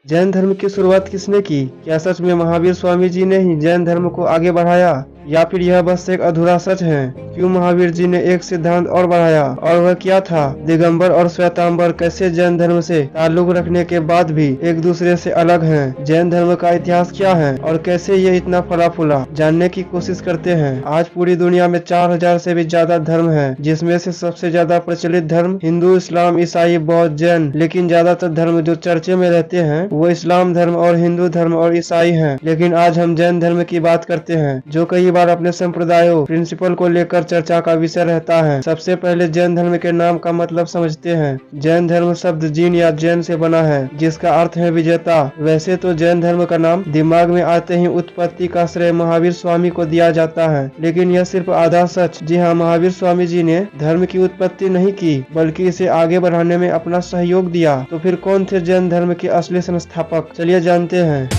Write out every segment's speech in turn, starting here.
जैन धर्म की शुरुआत किसने की? क्या सच में महावीर स्वामी जी ने ही जैन धर्म को आगे बढ़ाया, या फिर यह बस एक अधूरा सच है? क्यों महावीर जी ने एक सिद्धांत और बढ़ाया, और वह क्या था? दिगंबर और श्वेतांबर कैसे जैन धर्म से ताल्लुक रखने के बाद भी एक दूसरे से अलग हैं? जैन धर्म का इतिहास क्या है और कैसे ये इतना फला फूला, जानने की कोशिश करते हैं। आज पूरी दुनिया में 4000 से भी ज्यादा धर्म हैं, जिसमें से सबसे ज्यादा प्रचलित धर्म हिंदू, इस्लाम, ईसाई, बौद्ध, जैन। लेकिन ज्यादातर धर्म जो चर्चे में रहते हैं वो इस्लाम धर्म और हिंदू धर्म और ईसाई हैं। लेकिन आज हम जैन धर्म की बात करते हैं, जो कई बार अपने संप्रदायों प्रिंसिपल को लेकर चर्चा का विषय रहता है। सबसे पहले जैन धर्म के नाम का मतलब समझते हैं। जैन धर्म शब्द जीन या जैन से बना है, जिसका अर्थ है विजेता। वैसे तो जैन धर्म का नाम दिमाग में आते ही उत्पत्ति का श्रेय महावीर स्वामी को दिया जाता है, लेकिन यह सिर्फ आधा सच। जी हाँ, महावीर स्वामी जी ने धर्म की उत्पत्ति नहीं की, बल्कि इसे आगे बढ़ाने में अपना सहयोग दिया। तो फिर कौन थे जैन धर्म के असली संस्थापक? चलिए जानते हैं।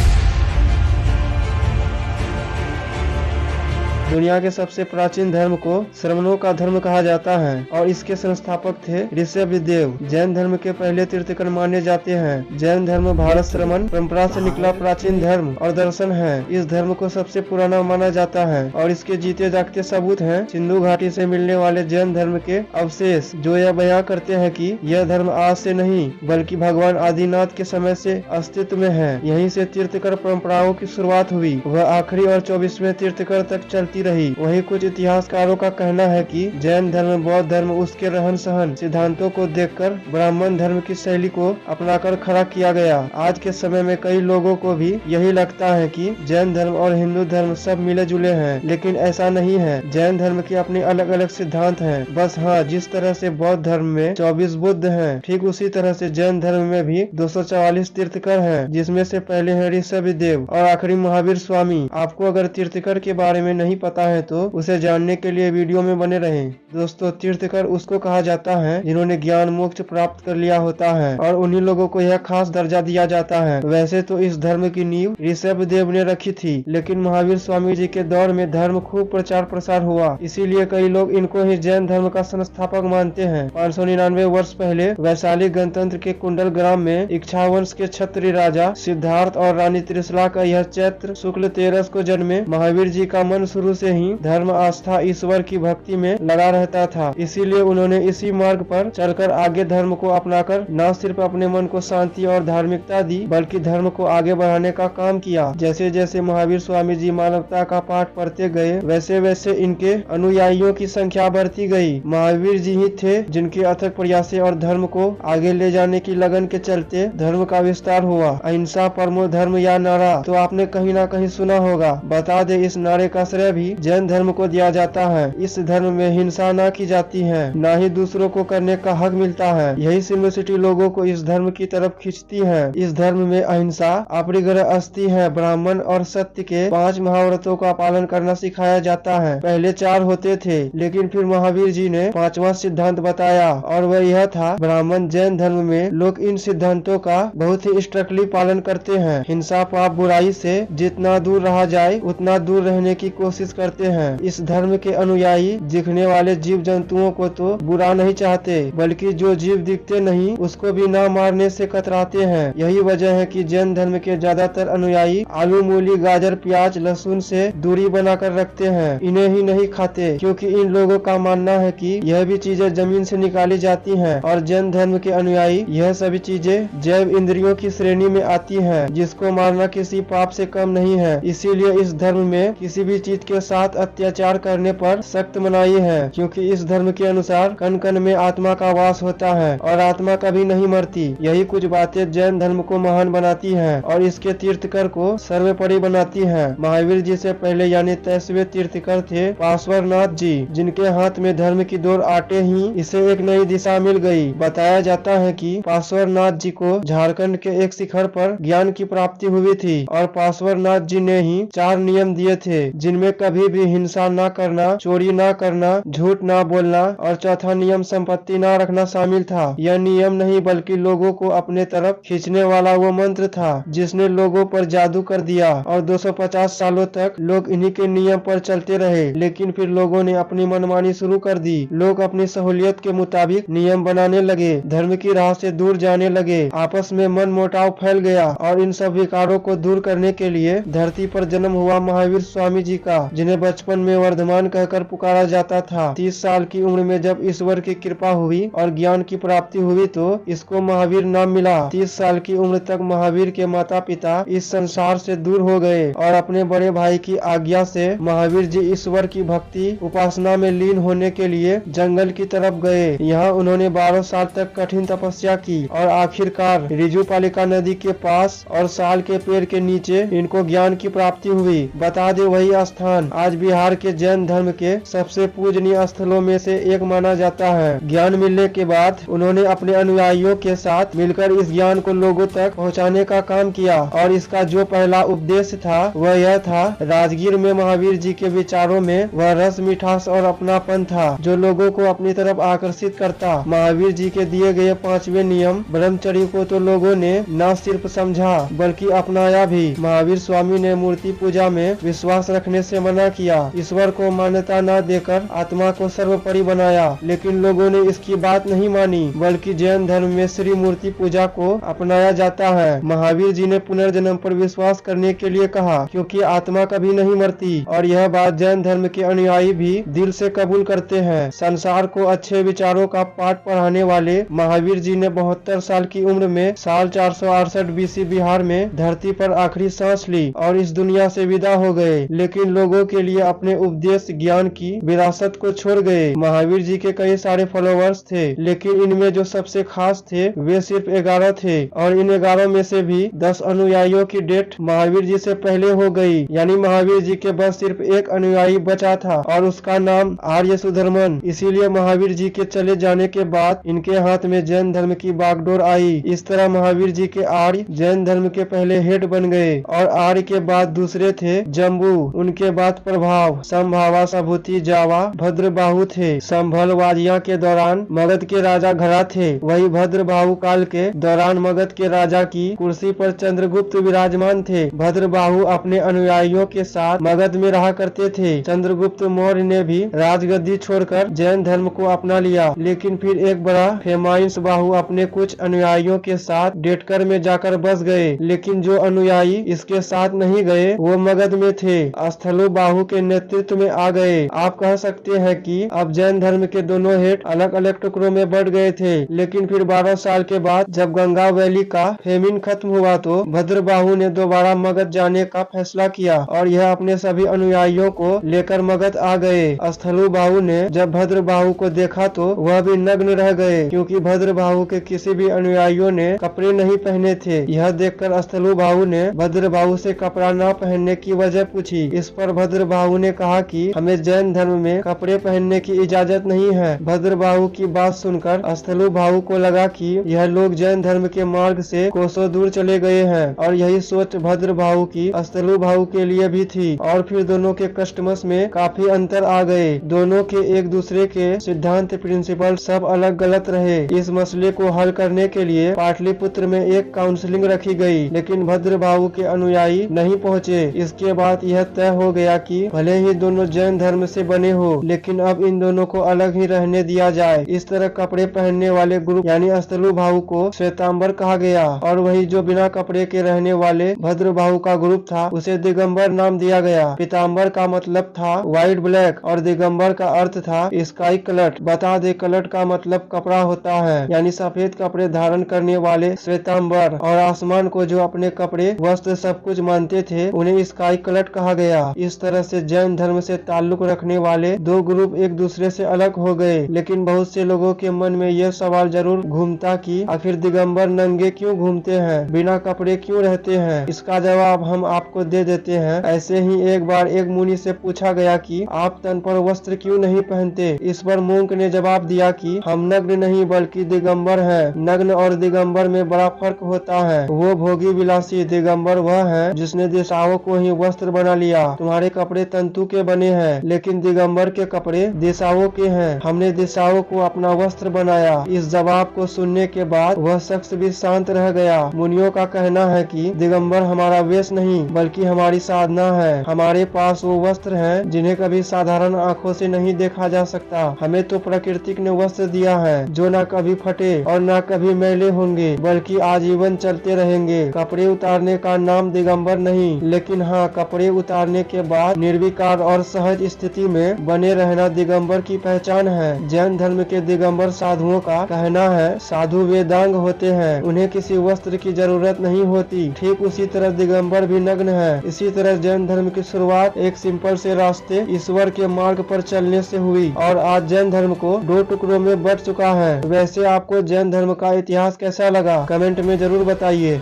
दुनिया के सबसे प्राचीन धर्म को श्रमणों का धर्म कहा जाता है और इसके संस्थापक थे ऋषभदेव। जैन धर्म के पहले तीर्थंकर माने जाते हैं। जैन धर्म भारत श्रमण परंपरा से निकला प्राचीन धर्म और दर्शन है। इस धर्म को सबसे पुराना माना जाता है और इसके जीते जागते सबूत हैं सिंधु घाटी से मिलने वाले जैन धर्म के अवशेष, जो यह बयां करते हैं कि यह धर्म आज से नहीं बल्कि भगवान आदिनाथ के समय से अस्तित्व में है। यहीं से तीर्थंकर परंपराओं की शुरुआत हुई। वह आखिरी और 24वें तीर्थंकर तक चलती रही। वहीं कुछ इतिहासकारों का कहना है कि जैन धर्म, बौद्ध धर्म उसके रहन सहन सिद्धांतों को देखकर ब्राह्मण धर्म की शैली को अपनाकर खड़ा किया गया। आज के समय में कई लोगों को भी यही लगता है कि जैन धर्म और हिंदू धर्म सब मिले जुले हैं, लेकिन ऐसा नहीं है। जैन धर्म के अपने अलग अलग सिद्धांत हैं। बस हाँ, जिस तरह से बौद्ध धर्म में 24 बुद्ध हैं, ठीक उसी तरह से जैन धर्म में भी 244 तीर्थंकर हैं, जिसमें से पहले है ऋषभदेव और आखिरी महावीर स्वामी। आपको अगर तीर्थंकर के बारे में नहीं पता है तो उसे जानने के लिए वीडियो में बने रहें। दोस्तों, तीर्थंकर उसको कहा जाता है जिन्होंने ज्ञान मोक्ष प्राप्त कर लिया होता है, और उन्हीं लोगों को यह खास दर्जा दिया जाता है। वैसे तो इस धर्म की नींव ऋषभदेव ने रखी थी, लेकिन महावीर स्वामी जी के दौर में धर्म खूब प्रचार प्रसार हुआ, इसीलिए कई लोग इनको ही जैन धर्म का संस्थापक मानते हैं। 599 वर्ष पहले वैशाली गणतंत्र के कुंडल ग्राम में इक्ष्वाकुवंश के क्षत्रिय राजा सिद्धार्थ और रानी त्रिशला का यह चैत्र शुक्ल 13 को जन्मे। महावीर जी का मन शुरू से ही धर्म, आस्था, ईश्वर की भक्ति में लगा रहता था, इसीलिए उन्होंने इसी मार्ग पर चलकर आगे धर्म को अपनाकर न सिर्फ अपने मन को शांति और धार्मिकता दी, बल्कि धर्म को आगे बढ़ाने का काम किया। जैसे जैसे महावीर स्वामी जी मानवता का पाठ पढ़ते गए, वैसे वैसे इनके अनुयायियों की संख्या बढ़ती गई। महावीर जी ही थे जिनके अथक प्रयास और धर्म को आगे ले जाने की लगन के चलते धर्म का विस्तार हुआ। अहिंसा परमो धर्म या नारा तो आपने कहीं ना कहीं सुना होगा। बता दे, इस नारे का श्रेय भी जैन धर्म को दिया जाता है। इस धर्म में हिंसा न की जाती है, न ही दूसरों को करने का हक मिलता है। यही सिम्प्लिसिटी लोगों को इस धर्म की तरफ खींचती है। इस धर्म में अहिंसा, अपरिग्रह, अस्ति है, ब्राह्मण और सत्य के 5 महाव्रतों का पालन करना सिखाया जाता है। पहले 4 होते थे, लेकिन फिर महावीर जी ने 5वां सिद्धांत बताया, और वह यह था ब्राह्मण। जैन धर्म में लोग इन सिद्धांतों का बहुत ही स्ट्रिक्टली पालन करते हैं। हिंसा, पाप, बुराई से जितना दूर रहा जाए उतना दूर रहने की कोशिश करते हैं। इस धर्म के अनुयायी दिखने वाले जीव जंतुओं को तो बुरा नहीं चाहते, बल्कि जो जीव दिखते नहीं उसको भी न मारने से कतराते हैं। यही वजह है कि जैन धर्म के ज्यादातर अनुयायी आलू, मूली, गाजर, प्याज, लहसुन से दूरी बनाकर रखते हैं। इन्हें ही नहीं खाते, क्योंकि इन लोगों का मानना है कि यह भी चीजें जमीन से निकाली जाती हैं, और जैन धर्म के अनुयायी यह सभी चीजें जैव इंद्रियों की श्रेणी में आती हैं, जिसको मारना किसी पाप से कम नहीं है। इसीलिए इस धर्म में किसी भी चीज के साथ अत्याचार करने पर सख्त मनाही है, क्योंकि इस धर्म के अनुसार कण कण में आत्मा का वास होता है और आत्मा कभी नहीं मरती। यही कुछ बातें जैन धर्म को महान बनाती हैं और इसके तीर्थंकर को सर्वोपरि बनाती हैं। महावीर जी से पहले यानी 23वें तीर्थंकर थे पार्श्वनाथ जी, जिनके हाथ में धर्म की डोर आते ही इसे एक नई दिशा मिल गई। बताया जाता है कि पार्श्वनाथ जी को झारखंड के एक शिखर पर ज्ञान की प्राप्ति हुई थी, और पार्श्वनाथ जी ने ही 4 नियम दिए थे, जिनमें कभी कभी भी हिंसा न करना, चोरी न करना, झूठ न बोलना और चौथा नियम संपत्ति न रखना शामिल था। यह नियम नहीं बल्कि लोगों को अपने तरफ खींचने वाला वो मंत्र था जिसने लोगों पर जादू कर दिया और 250 सालों तक लोग इन्हीं के नियम पर चलते रहे। लेकिन फिर लोगों ने अपनी मनमानी शुरू कर दी। लोग अपनी सहूलियत के मुताबिक नियम बनाने लगे, धर्म की राह से दूर जाने लगे, आपस में मन मुटाव फैल गया और इन सब विकारों को दूर करने के लिए धरती पर जन्म हुआ महावीर स्वामी जी का, जिन्हें बचपन में वर्धमान कहकर पुकारा जाता था। 30 साल की उम्र में जब ईश्वर की कृपा हुई और ज्ञान की प्राप्ति हुई तो इसको महावीर नाम मिला। 30 साल की उम्र तक महावीर के माता पिता इस संसार से दूर हो गए और अपने बड़े भाई की आज्ञा से महावीर जी ईश्वर की भक्ति उपासना में लीन होने के लिए जंगल की तरफ गए। यहाँ उन्होंने 12 साल तक कठिन तपस्या की और आखिरकार रिजुपालिका नदी के पास और साल के पेड़ के नीचे इनको ज्ञान की प्राप्ति हुई। बता दे वही स्थान आज बिहार के जैन धर्म के सबसे पूजनीय स्थलों में से एक माना जाता है। ज्ञान मिलने के बाद उन्होंने अपने अनुयायियों के साथ मिलकर इस ज्ञान को लोगों तक पहुंचाने का काम किया और इसका जो पहला उपदेश था वह यह था, राजगीर में महावीर जी के विचारों में वह रस, मिठास और अपनापन था जो लोगों को अपनी तरफ आकर्षित करता। महावीर जी के दिए गए 5वें नियम ब्रह्मचर्य को तो लोगों ने न सिर्फ समझा बल्कि अपनाया भी। महावीर स्वामी ने मूर्ति पूजा में विश्वास रखने से मना किया, ईश्वर को मान्यता न देकर आत्मा को सर्वोपरि बनाया। लेकिन लोगों ने इसकी बात नहीं मानी बल्कि जैन धर्म में श्री मूर्ति पूजा को अपनाया जाता है। महावीर जी ने पुनर्जन्म पर विश्वास करने के लिए कहा क्योंकि आत्मा कभी नहीं मरती और यह बात जैन धर्म के अनुयायी भी दिल से कबूल करते हैं। संसार को अच्छे विचारों का पाठ पढ़ाने वाले महावीर जी ने 72 साल की उम्र में साल 468 बीसी बिहार में धरती पर आखिरी सांस ली और इस दुनिया से विदा हो गए। लेकिन लोगों के लिए अपने उपदेश ज्ञान की विरासत को छोड़ गए। महावीर जी के कई सारे फॉलोअर्स थे लेकिन इनमें जो सबसे खास थे वे सिर्फ 11 थे और इन 11 में से भी 10 अनुयायियों की डेथ महावीर जी से पहले हो गई। यानी महावीर जी के बस सिर्फ एक अनुयायी बचा था और उसका नाम आर्य सुधर्मन। इसीलिए महावीर जी के चले जाने के बाद इनके हाथ में जैन धर्म की बागडोर आई। इस तरह महावीर जी के आर्य जैन धर्म के पहले हेड बन गए और आर्य के बाद दूसरे थे जम्बू, उनके बाद प्रभाव, संभावा, सबूती, जावा, भद्रबाहु थे। संभल वाजिया के दौरान मगध के राजा घरा थे। वही भद्रबाहु काल के दौरान मगध के राजा की कुर्सी पर चंद्रगुप्त विराजमान थे। भद्रबाहु अपने अनुयायियों के साथ मगध में रहा करते थे। चंद्रगुप्त मौर्य ने भी राजगद्दी छोड़कर जैन धर्म को अपना लिया। लेकिन फिर एक बड़ा फेमाइंस बाहु अपने कुछ अनुयायियों के साथ डेटकर में जाकर बस गए। लेकिन जो अनुयायी इसके साथ नहीं गए वो मगध में थे, स्थलो बाहु के नेतृत्व में आ गए। आप कह सकते हैं कि अब जैन धर्म के दोनों हेड अलग अलग टुकड़ों में बढ़ गए थे। लेकिन फिर 12 साल के बाद जब गंगा वैली का फेमिन खत्म हुआ तो भद्रबाहु ने दोबारा मगध जाने का फैसला किया और यह अपने सभी अनुयायियों को लेकर मगध आ गए। स्थलो बाहु ने जब भद्रबाहु को देखा तो वह भी नग्न रह गए क्योंकि भद्रबाहु के किसी भी अनुयायियों ने कपड़े नहीं पहने थे। यह देखकर स्थलो बाहु ने भद्रबाहु से कपड़ा न पहनने की वजह पूछी। इस पर भद्रबाहु ने कहा कि हमें जैन धर्म में कपड़े पहनने की इजाजत नहीं है। भद्रबाहु की बात सुनकर स्थलो बाहु को लगा कि यह लोग जैन धर्म के मार्ग से कोसों दूर चले गए हैं और यही सोच भद्रबाहु की स्थलो बाहु के लिए भी थी। और फिर दोनों के कस्टमर्स में काफी अंतर आ गए। दोनों के एक दूसरे के सिद्धांत, प्रिंसिपल सब अलग गलत रहे। इस मसले को हल करने के लिए पाटलिपुत्र में एक काउंसलिंग रखी गई लेकिन भद्रबाहु के अनुयायी नहीं पहुँचे। इसके बाद यह तय हो गया कि भले ही दोनों जैन धर्म से बने हो लेकिन अब इन दोनों को अलग ही रहने दिया जाए। इस तरह कपड़े पहनने वाले ग्रुप यानी स्थलो बाहु को श्वेतांबर कहा गया और वही जो बिना कपड़े के रहने वाले भद्रबाहु का ग्रुप था उसे दिगंबर नाम दिया गया। पीताम्बर का मतलब था व्हाइट ब्लैक और दिगंबर का अर्थ था स्काई कलर। बता दे कलर का मतलब कपड़ा होता है यानी सफेद कपड़े धारण करने वाले श्वेतांबर और आसमान को जो अपने कपड़े वस्त्र सब कुछ मानते थे उन्हें स्काई कलर कहा गया। इस तरह से जैन धर्म से ताल्लुक रखने वाले दो ग्रुप एक दूसरे से अलग हो गए। लेकिन बहुत से लोगों के मन में यह सवाल जरूर घूमता कि आखिर दिगंबर नंगे क्यों घूमते हैं, बिना कपड़े क्यों रहते हैं। इसका जवाब हम आपको दे देते हैं। ऐसे ही एक बार एक मुनि से पूछा गया कि आप तन पर वस्त्र क्यों नहीं पहनते। इस पर मूंग ने जवाब दिया कि हम नग्न नहीं बल्कि दिगंबर हैं। नग्न और दिगंबर में बड़ा फर्क होता है। वो भोगी विलासी दिगंबर वह है जिसने दिशाओं को ही वस्त्र बना लिया। तुम्हारे कपड़े तंतु के बने हैं, लेकिन दिगंबर के कपड़े दिशाओं के हैं। हमने दिशाओं को अपना वस्त्र बनाया। इस जवाब को सुनने के बाद वह शख्स भी शांत रह गया। मुनियों का कहना है कि दिगंबर हमारा वेश नहीं बल्कि हमारी साधना है। हमारे पास वो वस्त्र हैं जिन्हें कभी साधारण आंखों से नहीं देखा जा सकता। हमें तो प्रकृति ने वस्त्र दिया है जो न कभी फटे और न कभी मैले होंगे, बल्कि आजीवन चलते रहेंगे। कपड़े उतारने का नाम दिगंबर नहीं, लेकिन हाँ, कपड़े उतारने के बाद निर्विकार और सहज स्थिति में बने रहना दिगंबर की पहचान है। जैन धर्म के दिगंबर साधुओं का कहना है साधु वेदांग होते हैं, उन्हें किसी वस्त्र की जरूरत नहीं होती। ठीक उसी तरह दिगंबर भी नग्न है। इसी तरह जैन धर्म की शुरुआत एक सिंपल से रास्ते ईश्वर के मार्ग पर चलने से हुई और आज जैन धर्म को 2 टुकड़ों में बट चुका है। वैसे आपको जैन धर्म का इतिहास कैसा लगा, कमेंट में जरूर बताइए।